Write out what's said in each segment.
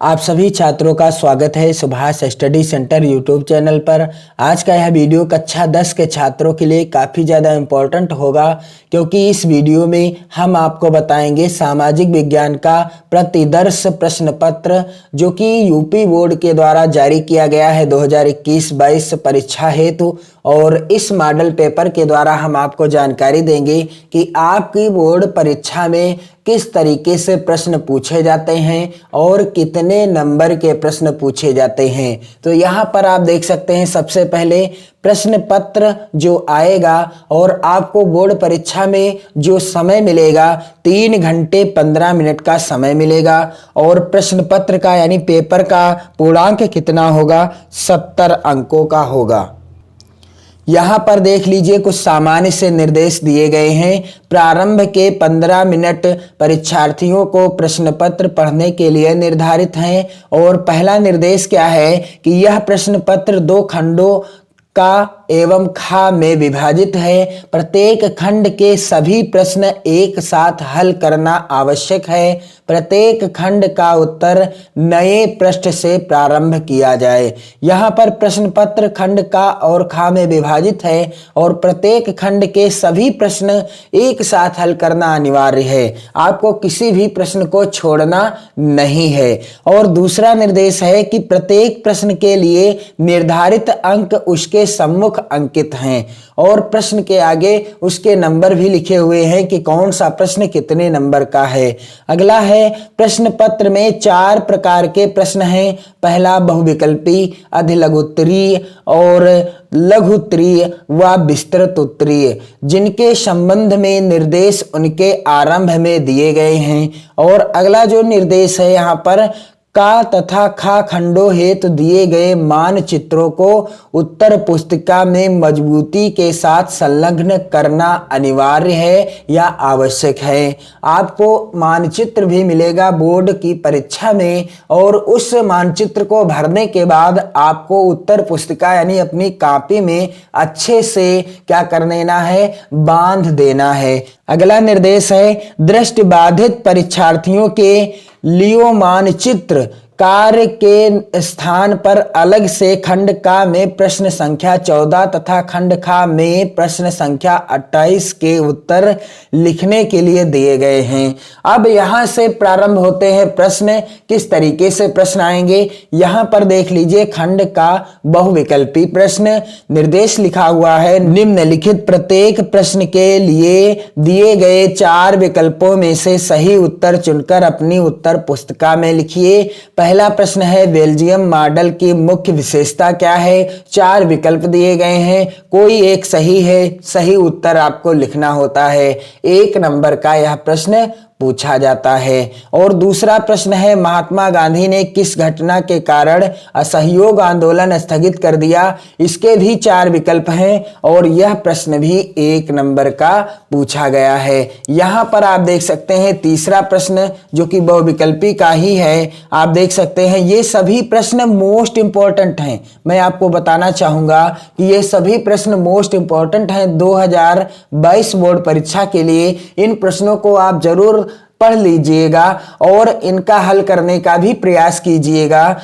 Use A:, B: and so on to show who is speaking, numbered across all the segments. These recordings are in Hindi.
A: आप सभी छात्रों का स्वागत है Subhash study centre YouTube channel पर। आज का यह वीडियो कक्षा 10 के छात्रों के लिए काफ़ी ज़्यादा इम्पोर्टेंट होगा, क्योंकि इस वीडियो में हम आपको बताएंगे सामाजिक विज्ञान का प्रतिदर्श प्रश्न पत्र, जो कि यूपी बोर्ड के द्वारा जारी किया गया है 2021-22 परीक्षा हेतु। और इस मॉडल पेपर के द्वारा हम आपको जानकारी देंगे कि आपकी बोर्ड परीक्षा में किस तरीके से प्रश्न पूछे जाते हैं और कितने नंबर के प्रश्न पूछे जाते हैं। तो यहाँ पर आप देख सकते हैं, सबसे पहले प्रश्न पत्र जो आएगा और आपको बोर्ड परीक्षा में जो समय मिलेगा 3 घंटे 15 मिनट का समय मिलेगा। और प्रश्न पत्र का यानी पेपर का पूर्णांक कितना होगा, 70 अंकों का होगा। यहाँ पर देख लीजिए, कुछ सामान्य से निर्देश दिए गए हैं। प्रारंभ के 15 मिनट परीक्षार्थियों को प्रश्न पत्र पढ़ने के लिए निर्धारित हैं। और पहला निर्देश क्या है कि यह प्रश्न पत्र 2 खंडों का एवं खा में विभाजित है। प्रत्येक खंड के सभी प्रश्न एक साथ हल करना आवश्यक है। प्रत्येक खंड का उत्तर नए पृष्ठ से प्रारंभ किया जाए। यहाँ पर प्रश्न पत्र खंड का और खा में विभाजित है और प्रत्येक खंड के सभी प्रश्न एक साथ हल करना अनिवार्य है। आपको किसी भी प्रश्न को छोड़ना नहीं है। और दूसरा निर्देश है कि प्रत्येक प्रश्न के लिए निर्धारित अंक उसके सम्मुख अंकित हैं और प्रश्न के आगे उसके नंबर भी लिखे हुए हैं कि कौन सा प्रश्न कितने नंबर का है। अगला है, प्रश्न पत्र में 4 प्रकार के प्रश्न हैं। पहला बहुविकल्पी, अधिलघुत्तरीय और लघुत्तरीय व विस्तृत उत्तरीय, जिनके संबंध में निर्देश उनके आरंभ में दिए गए हैं। और अगला जो निर्देश है, यहाँ पर का तथा खा खंडों हेतु दिए गए मानचित्रों को उत्तर पुस्तिका में मजबूती के साथ संलग्न करना अनिवार्य है या आवश्यक है। आपको मानचित्र भी मिलेगा बोर्ड की परीक्षा में, और उस मानचित्र को भरने के बाद आपको उत्तर पुस्तिका यानी अपनी कॉपी में अच्छे से क्या कर देना है, बांध देना है। अगला निर्देश है, दृष्टिबाधित परीक्षार्थियों के लिए मानचित्र कार्य के स्थान पर अलग से खंड का में प्रश्न संख्या 14 तथा खंड खा में प्रश्न संख्या 28 के उत्तर लिखने के लिए दिए गए हैं। अब यहाँ से प्रारंभ होते हैं प्रश्न। किस तरीके से प्रश्न आएंगे, यहाँ पर देख लीजिए। खंड का बहुविकल्पी प्रश्न, निर्देश लिखा हुआ है, निम्नलिखित प्रत्येक प्रश्न के लिए दिए गए 4 विकल्पों में से सही उत्तर चुनकर अपनी उत्तर पुस्तिका में लिखिए। पहला प्रश्न है, बेल्जियम मॉडल की मुख्य विशेषता क्या है। 4 विकल्प दिए गए हैं, कोई एक सही है। सही उत्तर आपको लिखना होता है। 1 नंबर का यह प्रश्न पूछा जाता है। और दूसरा प्रश्न है, महात्मा गांधी ने किस घटना के कारण असहयोग आंदोलन स्थगित कर दिया। इसके भी 4 विकल्प हैं और यह प्रश्न भी 1 नंबर का पूछा गया है। यहाँ पर आप देख सकते हैं तीसरा प्रश्न, जो कि बहुविकल्पी का ही है। आप देख सकते हैं ये सभी प्रश्न मोस्ट इंपॉर्टेंट हैं। मैं आपको बताना चाहूंगा कि ये सभी प्रश्न मोस्ट इंपॉर्टेंट हैं 2022 बोर्ड परीक्षा के लिए। इन प्रश्नों को आप जरूर पढ़ लीजिएगा और इनका हल करने का भी प्रयास कीजिएगा।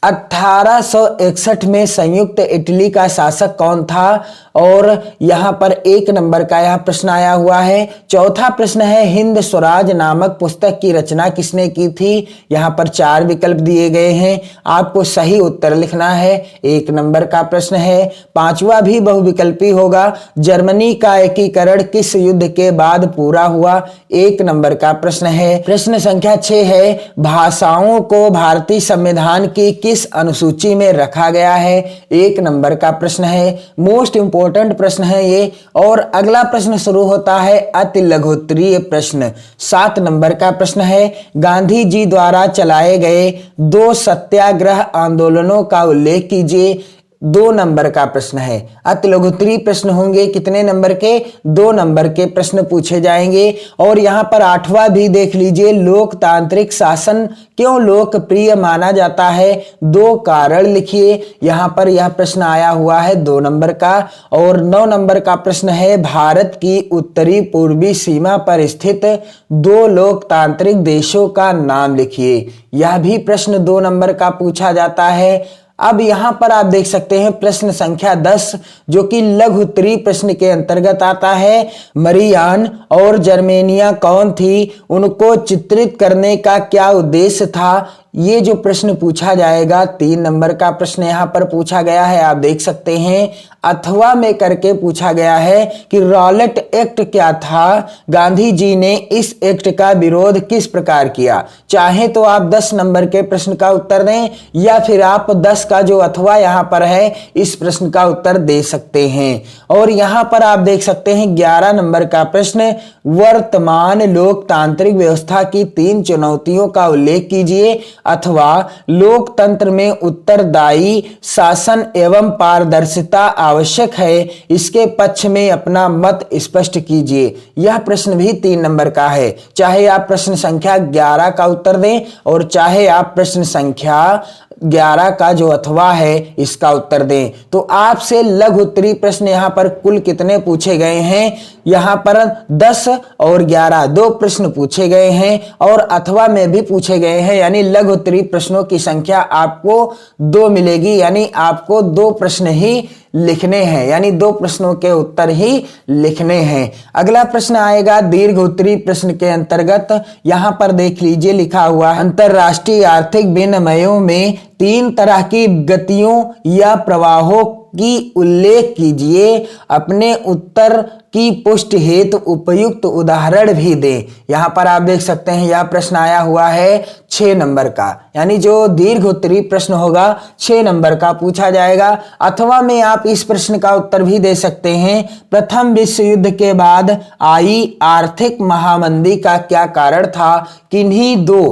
A: 1861 में संयुक्त इटली का शासक कौन था, और यहाँ पर 1 नंबर का यह प्रश्न आया हुआ है। चौथा प्रश्न है, हिंद स्वराज नामक पुस्तक की रचना किसने की थी। यहाँ पर 4 विकल्प दिए गए हैं, आपको सही उत्तर लिखना है। 1 नंबर का प्रश्न है। 5वां भी बहुविकल्पी होगा, जर्मनी का एकीकरण किस युद्ध के बाद पूरा हुआ। 1 नंबर का प्रश्न है। प्रश्न संख्या 6 है, भाषाओं को भारतीय संविधान की किस अनुसूची में रखा गया है। 1 नंबर का प्रश्न है। मोस्ट इंपॉर्टेंट प्रश्न है ये। और अगला प्रश्न शुरू होता है अति लघुत्तरीय प्रश्न। 7 नंबर का प्रश्न है, गांधी जी द्वारा चलाए गए 2 सत्याग्रह आंदोलनों का उल्लेख कीजिए। 2 नंबर का प्रश्न है। अति लघुत्तरीय प्रश्न होंगे, कितने नंबर के? 2 नंबर के प्रश्न पूछे जाएंगे। और यहाँ पर 8वां भी देख लीजिए, लोकतांत्रिक शासन क्यों लोकप्रिय माना जाता है? 2 कारण लिखिए। यहाँ पर यह प्रश्न आया हुआ है 2 नंबर का। और 9 नंबर का प्रश्न है, भारत की उत्तरी पूर्वी सीमा पर स्थित 2 लोकतांत्रिक देशों का नाम लिखिए। यह भी प्रश्न 2 नंबर का पूछा जाता है। अब यहां पर आप देख सकते हैं प्रश्न संख्या 10, जो कि लघु उत्तरीय प्रश्न के अंतर्गत आता है। मरियान और जर्मेनिया कौन थी? उनको चित्रित करने का क्या उद्देश्य था? ये जो प्रश्न पूछा जाएगा 3 नंबर का प्रश्न यहां पर पूछा गया है। आप देख सकते हैं अथवा में करके पूछा गया है कि रॉलेट एक्ट क्या था? गांधी जी ने इस एक्ट का विरोध किस प्रकार किया? चाहे तो आप 10 नंबर के प्रश्न का उत्तर दें, या फिर आप 10 का जो अथवा यहां पर है इस प्रश्न का उत्तर दे सकते हैं। और यहां पर आप देख सकते हैं 11 नंबर का प्रश्न, वर्तमान लोकतांत्रिक व्यवस्था की 3 चुनौतियों का उल्लेख कीजिए, अथवा लोकतंत्र में उत्तरदायी शासन एवं पारदर्शिता आवश्यक है, इसके पक्ष में अपना मत स्पष्ट कीजिए। यह प्रश्न भी 3 नंबर का है। चाहे आप प्रश्न संख्या 11 का उत्तर दें, और चाहे आप प्रश्न संख्या 11 का जो अथवा है इसका उत्तर दें। तो आपसे लघु उत्तरीय प्रश्न यहां पर कुल कितने पूछे गए हैं? यहां पर 10 और 11 2 प्रश्न पूछे गए हैं, और अथवा में भी पूछे गए हैं। यानी लघु उत्तरीय प्रश्नों की संख्या आपको 2 मिलेगी। यानी आपको 2 प्रश्न ही लिखने हैं, यानी 2 प्रश्नों के उत्तर ही लिखने हैं। अगला प्रश्न आएगा दीर्घ उत्तरीय प्रश्न के अंतर्गत। यहां पर देख लीजिए लिखा हुआ है, अंतरराष्ट्रीय आर्थिक विनिमयों में 3 तरह की गतियों या प्रवाहों की उल्लेख कीजिए। अपने उत्तर की पुष्टि हेतु उपयुक्त उदाहरण भी दें। यहां पर आप देख सकते हैं यह प्रश्न आया हुआ है 6 नंबर का, यानी जो दीर्घ उत्तरीय प्रश्न होगा 6 नंबर का पूछा जाएगा। अथवा में आप इस प्रश्न का उत्तर भी दे सकते हैं, प्रथम विश्व युद्ध के बाद आई आर्थिक महामंदी का क्या कारण था? किन्हीं 2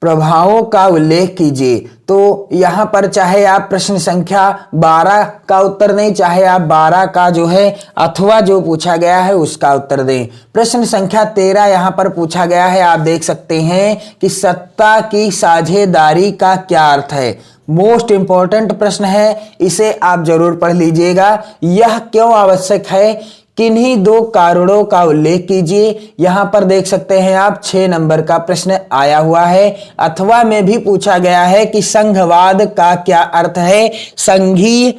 A: प्रभावों का उल्लेख कीजिए। तो यहां पर चाहे आप प्रश्न संख्या 12 का उत्तर दें, चाहे आप 12 का जो है अथवा जो पूछा गया है उसका उत्तर दें। प्रश्न संख्या 13 यहां पर पूछा गया है। आप देख सकते हैं कि सत्ता की साझेदारी का क्या अर्थ है? मोस्ट इंपॉर्टेंट प्रश्न है, इसे आप जरूर पढ़ लीजिएगा। यह क्यों आवश्यक है? किन्हीं 2 कारणों का उल्लेख कीजिए। यहां पर देख सकते हैं आप 6 नंबर का प्रश्न आया हुआ है। अथवा में भी पूछा गया है कि संघवाद का क्या अर्थ है? संघीय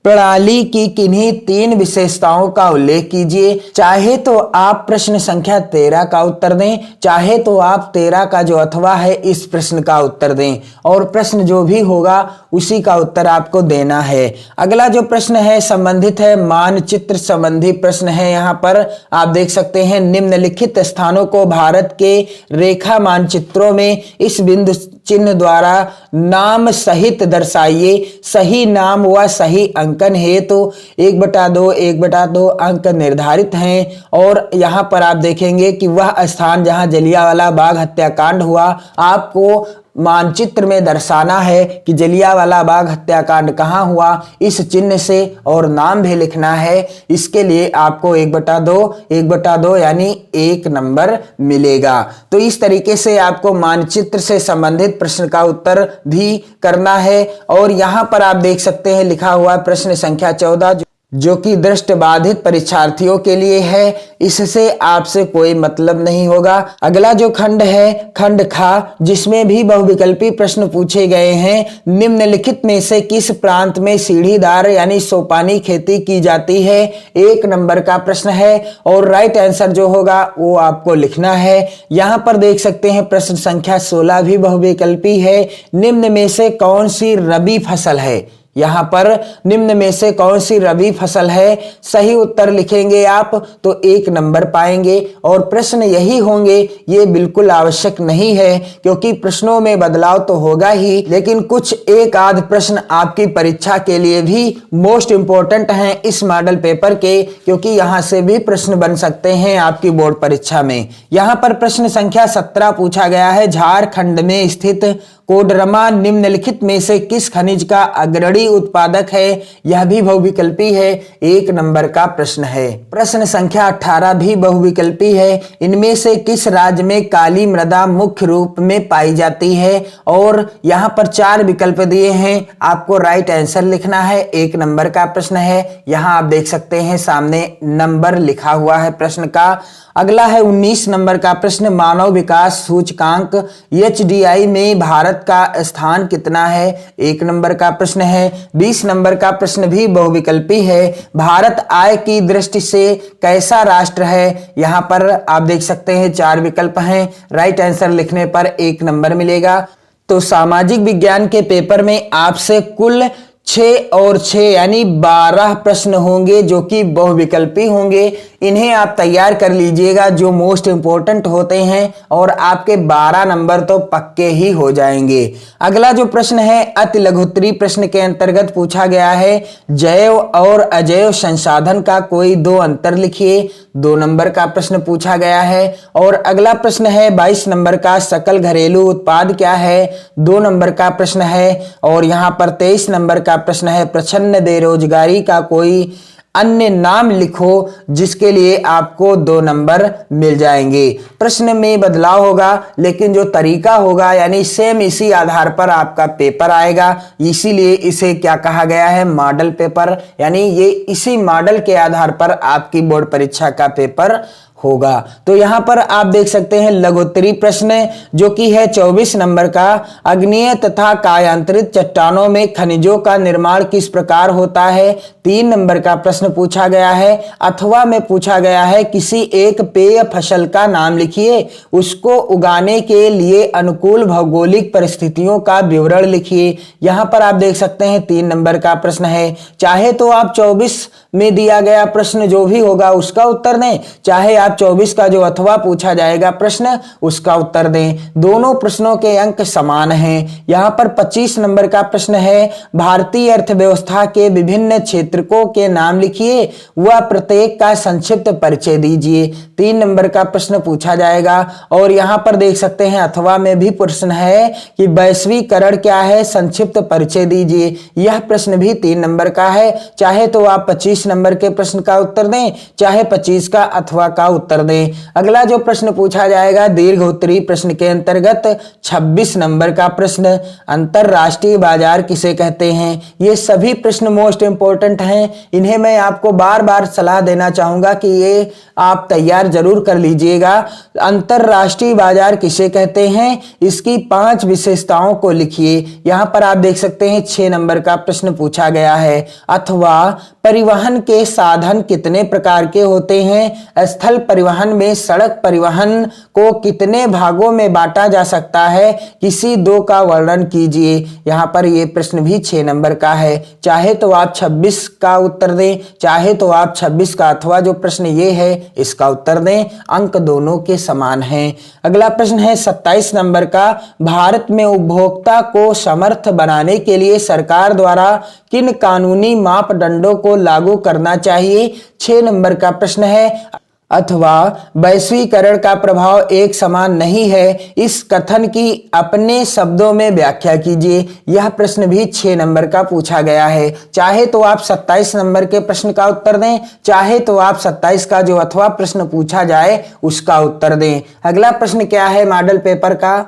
A: प्रणाली की किन्हीं 3 विशेषताओं का उल्लेख कीजिए। चाहे तो आप प्रश्न संख्या 13 का उत्तर दें, चाहे तो आप 13 का जो अथवा है इस प्रश्न का उत्तर दें, और प्रश्न जो भी होगा उसी का उत्तर आपको देना है। अगला जो प्रश्न है संबंधित है मानचित्र संबंधी प्रश्न है। यहाँ पर आप देख सकते हैं निम्नलिखित स्थानों को भारत के रेखा मानचित्रों में इस बिंदु चिन्ह द्वारा नाम सहित दर्शाइए। सही नाम व सही अंकन हेतु 1/2 1/2 अंक निर्धारित हैं। और यहाँ पर आप देखेंगे कि वह स्थान जहाँ जलियांवाला बाग हत्याकांड हुआ, आपको मानचित्र में दर्शाना है कि जलियांवाला बाग हत्याकांड कहाँ हुआ, इस चिन्ह से, और नाम भी लिखना है। इसके लिए आपको 1/2 यानी 1 नंबर मिलेगा। तो इस तरीके से आपको मानचित्र से संबंधित प्रश्न का उत्तर भी करना है। और यहाँ पर आप देख सकते हैं लिखा हुआ प्रश्न संख्या 14 जो कि दृष्टिबाधित परीक्षार्थियों के लिए है, इससे आपसे कोई मतलब नहीं होगा। अगला जो खंड है खंड खा, जिसमें भी बहुविकल्पी प्रश्न पूछे गए हैं। निम्नलिखित में से किस प्रांत में सीढ़ीदार यानी सोपानी खेती की जाती है? 1 नंबर का प्रश्न है, और राइट आंसर जो होगा वो आपको लिखना है। यहां पर देख सकते हैं प्रश्न संख्या 16 भी बहुविकल्पी है। निम्न में से कौन सी रबी फसल है? यहां पर निम्न में से कौन सी रबी फसल है? सही उत्तर लिखेंगे आप तो 1 नंबर पाएंगे। और प्रश्न यही होंगे ये बिल्कुल आवश्यक नहीं है, क्योंकि प्रश्नों में बदलाव तो होगा ही, लेकिन कुछ एक आध प्रश्न आपकी परीक्षा के लिए भी मोस्ट इंपॉर्टेंट हैं इस मॉडल पेपर के, क्योंकि यहां से भी प्रश्न बन सकते हैं आपकी बोर्ड परीक्षा में। यहां पर प्रश्न संख्या 17 पूछा गया है, झारखंड में स्थित कोडरमा निम्नलिखित में से किस खनिज का अग्रणी लकड़ी उत्पादक है, यह भी बहुविकल्पी है, 1 नंबर का प्रश्न है। प्रश्न संख्या 18 भी बहुविकल्पी है। इनमें से किस राज्य में काली मृदा मुख्य रूप में पाई जाती है? और यहाँ पर 4 विकल्प दिए हैं, आपको राइट आंसर लिखना है, 1 नंबर का प्रश्न है। यहाँ आप देख सकते हैं सामने नंबर लिखा हुआ है प्रश्न का। अगला है 19 नंबर का प्रश्न, मानव विकास सूचकांक HDI में भारत का स्थान कितना है? 1 नंबर का प्रश्न है। 20 नंबर का प्रश्न भी बहुविकल्पी है, भारत आय की दृष्टि से कैसा राष्ट्र है? यहाँ पर आप देख सकते हैं 4 विकल्प हैं, राइट आंसर लिखने पर 1 नंबर मिलेगा। तो सामाजिक विज्ञान के पेपर में आपसे कुल 6 और 6 यानी 12 प्रश्न होंगे जो कि बहुविकल्पी होंगे। इन्हें आप तैयार कर लीजिएगा जो मोस्ट इंपोर्टेंट होते हैं, और आपके 12 नंबर तो पक्के ही हो जाएंगे। अगला जो प्रश्न है अति लघुत्तरीय प्रश्न के अंतर्गत पूछा गया है, जैव और अजैव संसाधन का कोई 2 अंतर लिखिए, 2 नंबर का प्रश्न पूछा गया है। और अगला प्रश्न है 22 नंबर का, सकल घरेलू उत्पाद क्या है? 2 नंबर का प्रश्न है। और यहाँ पर 23 नंबर का प्रश्न है, प्रच्छन्न बेरोजगारी का कोई अन्य नाम लिखो, जिसके लिए आपको 2 नंबर मिल जाएंगे। प्रश्न में बदलाव होगा, लेकिन जो तरीका होगा यानी सेम इसी आधार पर आपका पेपर आएगा, इसीलिए इसे क्या कहा गया है? Model paper. यानी ये इसी मॉडल के आधार पर आपकी बोर्ड परीक्षा का पेपर होगा। तो यहां पर आप देख सकते हैं लघुत्तरीय प्रश्न जो कि है 24 नंबर का, अग्नेय तथा कायांतरित चट्टानों में खनिजों का निर्माण किस प्रकार होता है? 3 नंबर का प्रश्न पूछा गया है। अथवा में पूछा गया है, किसी एक पेय फसल का नाम लिखिए, उसको उगाने के लिए अनुकूल भौगोलिक परिस्थितियों का विवरण लिखिए। यहां पर आप देख सकते हैं 3 नंबर का प्रश्न है। चाहे तो आप 24 में दिया गया प्रश्न जो भी होगा उसका उत्तर दें, चाहे आप 24 का जो अथवा पूछा जाएगा प्रश्न उसका उत्तर दें। दोनों प्रश्नों के अंक समान हैं। यहां पर 25 नंबर का प्रश्न है, भारतीय अर्थव्यवस्था के विभिन्न क्षेत्रकों के नाम लिखिए, वह प्रत्येक का संक्षिप्त परिचय दीजिए। 3 नंबर का प्रश्न पूछा जाएगा। और यहां पर देख सकते हैं अथवा में भी प्रश्न है कि वैश्वीकरण क्या है, संक्षिप्त परिचय दीजिए। यह प्रश्न भी 3 नंबर का है। चाहे तो आप 25 नंबर के प्रश्न का उत्तर दें, चाहे 25 का अथवा का उत्तर दें। अगला जो प्रश्न पूछा जाएगा दीर्घ उत्तरीय प्रश्न के अंतर्गत 26 नंबर का प्रश्न, अंतरराष्ट्रीय बाजार किसे कहते हैं? ये सभी प्रश्न मोस्ट इंपोर्टेंट हैं। इन्हें मैं आपको बार बार सलाह देना चाहूंगा कि ये आप तैयार जरूर कर लीजिएगा। अंतरराष्ट्रीय बाजार किसे कहते हैं, इसकी 5 विशेषताओं को लिखिए। यहां पर आप देख सकते हैं 6 नंबर का प्रश्न पूछा गया है। अथवा परिवहन के साधन कितने प्रकार के होते हैं? स्थल परिवहन में सड़क परिवहन को कितने भागों में बांटा जा सकता है? किसी 2 का वर्णन कीजिए। यहां पर यह प्रश्न भी 6 नंबर का है। चाहे तो आप 26 का उत्तर दें, चाहे तो आप 26 का अथवा जो प्रश्न ये है इसका उत्तर दें। अंक दोनों के समान हैं। अगला प्रश्न है 27 नंबर का, भारत में उपभोक्ता को समर्थ बनाने के लिए सरकार द्वारा किन कानूनी मापदंडों को लागू करना चाहिए? 6 नंबर का प्रश्न है। अथवा वैश्वीकरण का प्रभाव एक समान नहीं है, इस कथन की अपने शब्दों में व्याख्या कीजिए। यह प्रश्न भी 6 नंबर का पूछा गया है। चाहे तो आप 27 नंबर के प्रश्न का उत्तर दें, चाहे तो आप 27 का जो अथवा प्रश्न पूछा जाए उसका उत्तर दें। अगला प्रश्न क्या है मॉडल पेपर का?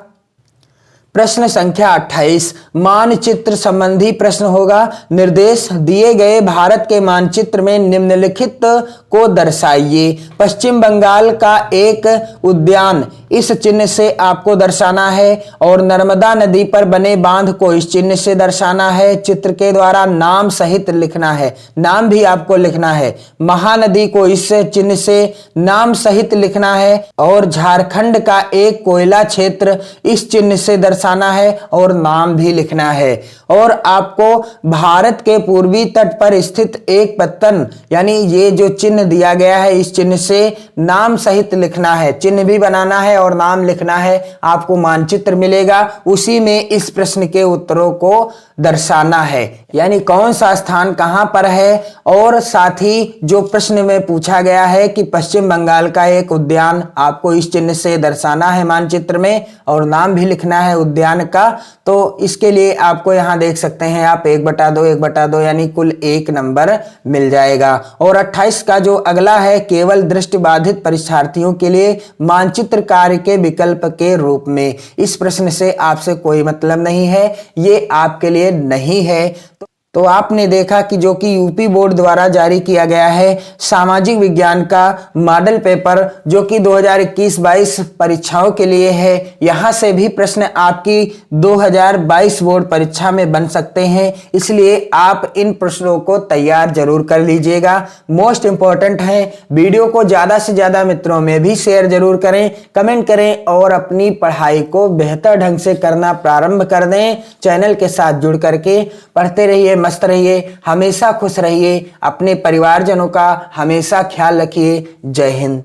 A: प्रश्न संख्या 28 मानचित्र संबंधी प्रश्न होगा। निर्देश दिए गए भारत के मानचित्र में निम्नलिखित को दर्शाइए। पश्चिम बंगाल का एक उद्यान इस चिन्ह से आपको दर्शाना है, और नर्मदा नदी पर बने बांध को इस चिन्ह से दर्शाना है। चित्र के द्वारा नाम सहित लिखना है, नाम भी आपको लिखना है। महानदी को इस चिन्ह से नाम सहित लिखना है, और झारखंड का एक कोयला क्षेत्र इस चिन्ह से दर्शाना है और नाम भी लिखना है। और आपको भारत के पूर्वी तट पर स्थित एक पत्तन यानी ये जो चिन्ह दिया गया है इस चिन्ह से नाम सहित लिखना है, चिन्ह भी बनाना है और नाम लिखना है। आपको मानचित्र मिलेगा, उसी में इस प्रश्न के उत्तरों को दर्शाना है, यानी कौन सा स्थान कहां पर है। और साथ ही जो प्रश्न में पूछा गया है कि पश्चिम बंगाल का एक उद्यान आपको इस चिन्ह से दर्शाना है मानचित्र में, और नाम भी लिखना है उद्यान का। तो इसके लिए आपको यहाँ देख सकते हैं आप 1/2 यानी कुल 1 नंबर मिल जाएगा। और 28 का जो अगला है, केवल दृष्टिबाधित परीक्षार्थियों के लिए मानचित्र कार्य के विकल्प के रूप में। इस प्रश्न से आपसे कोई मतलब नहीं है, ये आपके लिए नहीं है। तो आपने देखा कि जो कि यूपी बोर्ड द्वारा जारी किया गया है सामाजिक विज्ञान का मॉडल पेपर, जो कि 2021-22 परीक्षाओं के लिए है, यहां से भी प्रश्न आपकी 2022 बोर्ड परीक्षा में बन सकते हैं। इसलिए आप इन प्रश्नों को तैयार जरूर कर लीजिएगा, मोस्ट इंपॉर्टेंट है। वीडियो को ज्यादा से ज्यादा मित्रों में भी शेयर जरूर करें, कमेंट करें और अपनी पढ़ाई को बेहतर ढंग से करना प्रारंभ कर दें। चैनल के साथ जुड़ करके पढ़ते रहिए, मस्त रहिए, हमेशा खुश रहिए, अपने परिवारजनों का हमेशा ख्याल रखिए। जय हिंद।